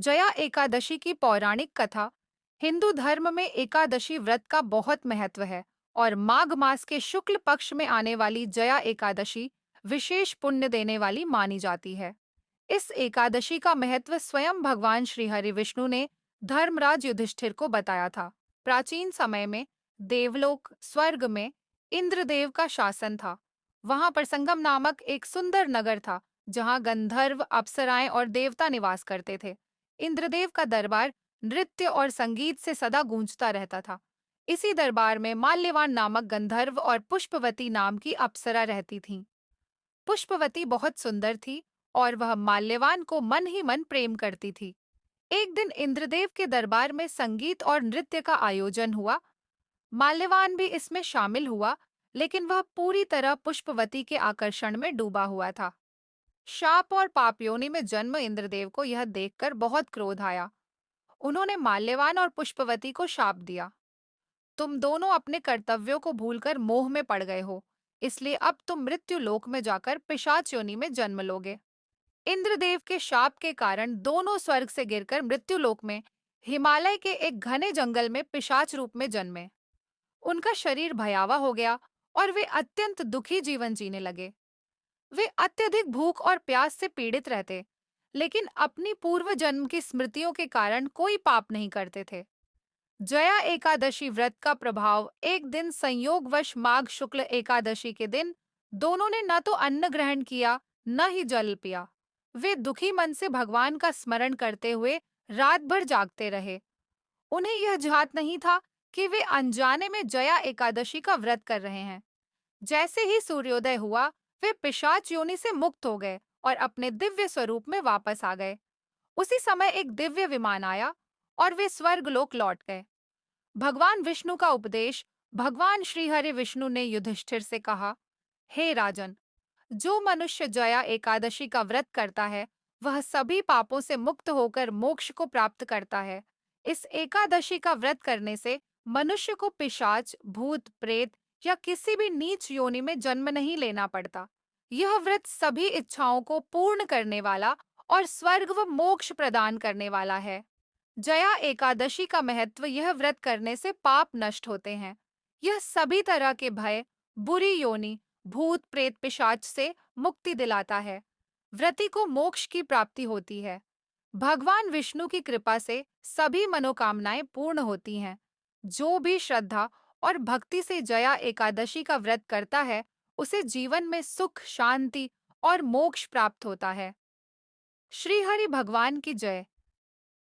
जया एकादशी की पौराणिक कथा। हिंदू धर्म में एकादशी व्रत का बहुत महत्व है और माघ मास के शुक्ल पक्ष में आने वाली जया एकादशी विशेष पुण्य देने वाली मानी जाती है। इस एकादशी का महत्व स्वयं भगवान श्री हरि विष्णु ने धर्मराज युधिष्ठिर को बताया था। प्राचीन समय में देवलोक स्वर्ग में इंद्रदेव का शासन था। वहां पर संगम नामक एक सुंदर नगर था, जहां गंधर्व, अप्सराएं और देवता निवास करते थे। इंद्रदेव का दरबार नृत्य और संगीत से सदा गूंजता रहता था। इसी दरबार में माल्यवान नामक गंधर्व और पुष्पवती नाम की अप्सरा रहती थीं। पुष्पवती बहुत सुंदर थी और वह माल्यवान को मन ही मन प्रेम करती थी। एक दिन इंद्रदेव के दरबार में संगीत और नृत्य का आयोजन हुआ। माल्यवान भी इसमें शामिल हुआ, लेकिन वह पूरी तरह पुष्पवती के आकर्षण में डूबा हुआ था। शाप और पाप योनि में जन्म इंद्रदेव को यह देखकर बहुत क्रोध आया। उन्होंने माल्यवान और पुष्पवती को शाप दिया, तुम दोनों अपने कर्तव्यों को भूलकर मोह में पड़ गए हो, इसलिए अब तुम मृत्यु लोक में जाकर पिशाच योनि में जन्म लोगे। इंद्रदेव के शाप के कारण दोनों स्वर्ग से गिरकर मृत्यु लोक में हिमालय के एक घने जंगल में पिशाच रूप में जन्मे। उनका शरीर भयावह हो गया और वे अत्यंत दुखी जीवन जीने लगे। वे अत्यधिक भूख और प्यास से पीड़ित रहते, लेकिन अपनी पूर्व जन्म की स्मृतियों के कारण कोई पाप नहीं करते थे। जया एकादशी व्रत का प्रभाव। एक दिन संयोगवश माघ शुक्ल एकादशी के दिन दोनों ने न तो अन्न ग्रहण किया, न ही जल पिया। वे दुखी मन से भगवान का स्मरण करते हुए रात भर जागते रहे। उन्हें यह ज्ञात नहीं था कि वे अनजाने में जया एकादशी का व्रत कर रहे हैं। जैसे ही सूर्योदय हुआ, वे पिशाच योनि से मुक्त हो गए और अपने दिव्य स्वरूप में वापस आ गए। उसी समय एक दिव्य विमान आया और वे स्वर्गलोक लौट गए। भगवान विष्णु का उपदेश। भगवान श्रीहरि विष्णु ने युधिष्ठिर से कहा, हे राजन, जो मनुष्य जया एकादशी का व्रत करता है, वह सभी पापों से मुक्त होकर मोक्ष को प्राप्त करता है। इस एकादशी का व्रत करने से मनुष्य को पिशाच, भूत, प्रेत या किसी भी नीच योनि में जन्म नहीं लेना पड़ता। यह व्रत सभी इच्छाओं को पूर्ण करने वाला और स्वर्ग व मोक्ष प्रदान करने वाला है। जया एकादशी का महत्व। यह व्रत करने से पाप नष्ट होते हैं। यह सभी तरह के भय, बुरी योनि, भूत प्रेत पिशाच से मुक्ति दिलाता है। व्रती को मोक्ष की प्राप्ति होती है। भगवान विष्णु की कृपा से सभी मनोकामनाएं पूर्ण होती हैं। जो भी श्रद्धा और भक्ति से जया एकादशी का व्रत करता है, उसे जीवन में सुख, शांति और मोक्ष प्राप्त होता है। श्री हरि भगवान की जय।